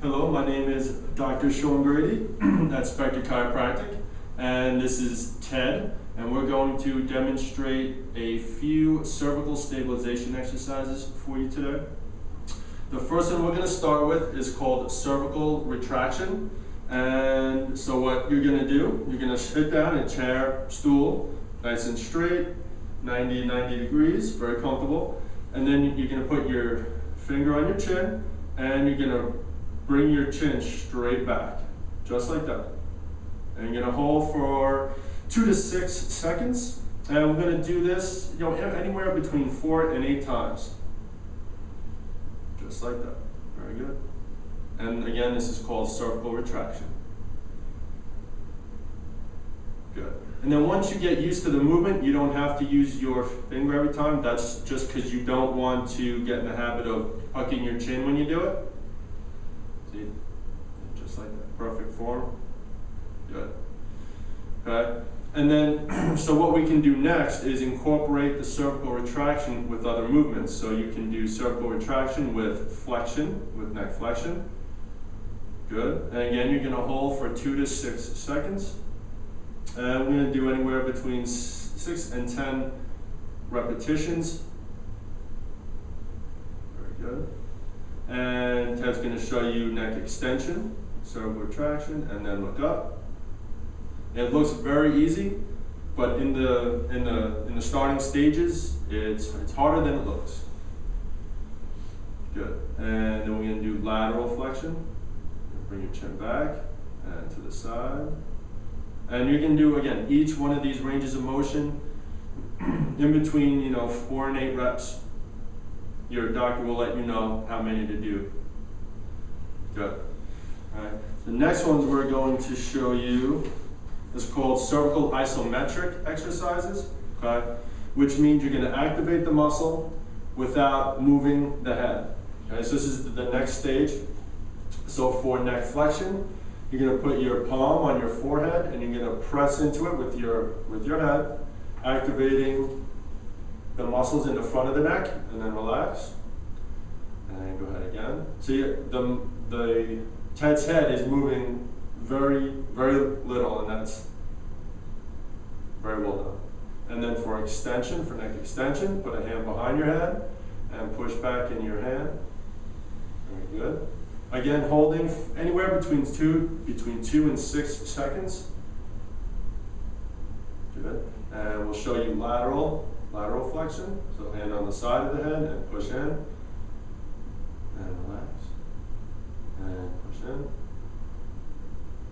Hello, my name is Dr. Sean Grady at Spectre Chiropractic, and this is Ted, and we're going to demonstrate a few cervical stabilization exercises for you today. The first one we're going to start with is called cervical retraction. And so what you're going to do, you're going to sit down in a chair, stool, nice and straight, 90 degrees, very comfortable. And then you're going to put your finger on your chin, and you're going to bring your chin straight back, just like that. And you're going to hold for 2 to 6 seconds. And we're going to do this, anywhere between 4 and 8 times. Just like that. Very good. And again, this is called cervical retraction. Good. And then once you get used to the movement, you don't have to use your finger every time. That's just because you don't want to get in the habit of hucking your chin when you do it. See? Just like that. Perfect form. Good. Okay. And then, so what we can do next is incorporate the cervical retraction with other movements. So you can do cervical retraction with flexion, with neck flexion. Good. And again, you're going to hold for 2 to 6 seconds. And we're going to do anywhere between 6 and 10 repetitions. Very good. And Ted's going to show you neck extension, cervical retraction, and then look up. It looks very easy, but in the starting stages, it's harder than it looks. Good. And then we're going to do lateral flexion. Bring your chin back and to the side. And you can do, again, each one of these ranges of motion in between, 4 and 8 reps. Your doctor will let you know how many to do. Good. All right. The next ones we're going to show you is called cervical isometric exercises, okay? Which means you're going to activate the muscle without moving the head. Okay, so this is the next stage. So for neck flexion, you're going to put your palm on your forehead and you're going to press into it with your head, activating the muscles in the front of the neck, and then relax. And go ahead again. So Ted's head is moving very, very little, and that's very well done. And then for extension, for neck extension, put a hand behind your head and push back in your hand. Very good. Again, holding anywhere between 2 and 6 seconds. Good. And we'll show you lateral flexion. So hand on the side of the head and push in. And relax. And push in.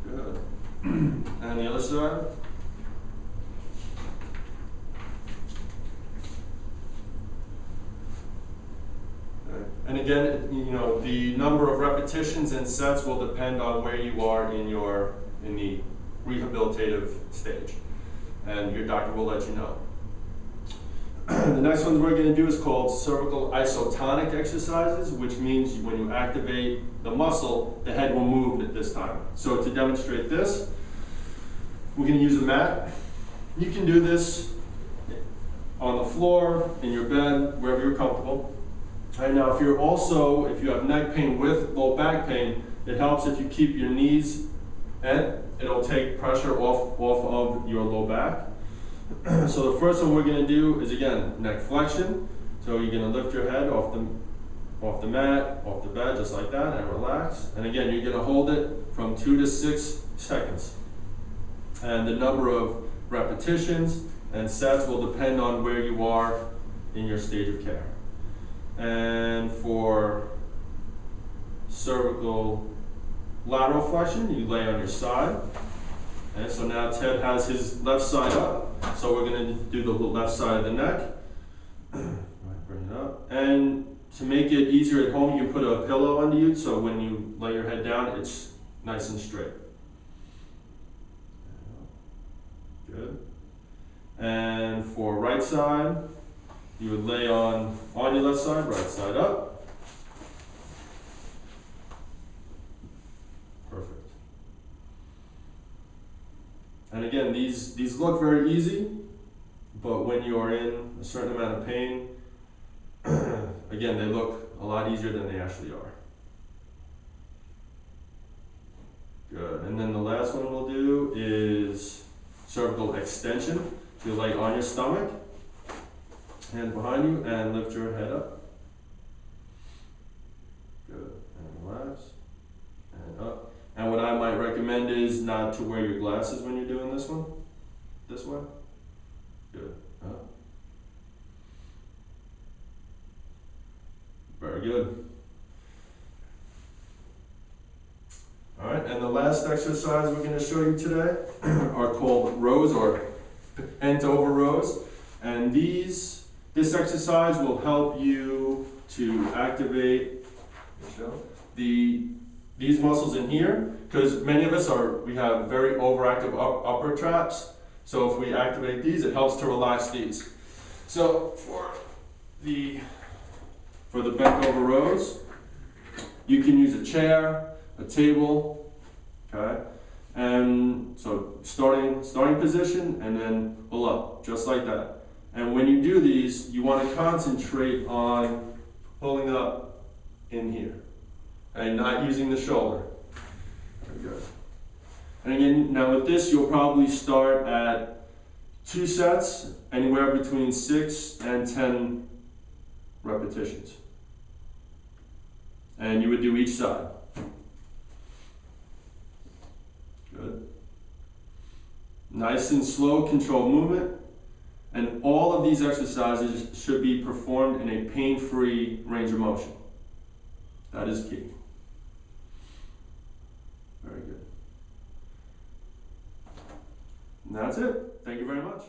Good. And the other side. Okay. And again, the number of repetitions and sets will depend on where you are in the rehabilitative stage. And your doctor will let you know. The next one we're going to do is called cervical isotonic exercises, which means when you activate the muscle, the head will move at this time. So to demonstrate this, we're going to use a mat. You can do this on the floor, in your bed, wherever you're comfortable. And now if you have neck pain with low back pain, it helps if you keep your knees bent. It'll take pressure off of your low back. So the first one we're going to do is, again, neck flexion. So you're going to lift your head off the mat, off the bed, just like that, and relax. And again, you're going to hold it from 2 to 6 seconds. And the number of repetitions and sets will depend on where you are in your stage of care. And for cervical lateral flexion, you lay on your side. And so now Ted has his left side up. So we're going to do the left side of the neck. Bring it up. And to make it easier at home, you can put a pillow under you. So when you lay your head down, it's nice and straight. Good. And for right side, you would lay on your left side, right side up. Perfect. And again, these look very easy, but when you are in a certain amount of pain, again, they look a lot easier than they actually are. Good. And then the last one we'll do is cervical extension. So you lay on your stomach, hands behind you, and lift your head up. Good. And relax. And up. And what I might recommend is not to wear your glasses when you're doing this one. This way. Good. Up. Very good. All right, and the last exercise we're going to show you today are called rows or bent over rows. And this exercise will help you to activate these muscles in here, because many of us we have very overactive upper traps. So if we activate these, it helps to relax these. So for the bent over rows, you can use a chair, a table, okay? And so starting position and then pull up, just like that. And when you do these, you want to concentrate on pulling up in here and not using the shoulder. Very good. And again, now with this, you'll probably start at 2 sets, anywhere between 6 and 10 repetitions. And you would do each side. Good. Nice and slow, controlled movement. And all of these exercises should be performed in a pain-free range of motion. That is key. Very good. And that's it. Thank you very much.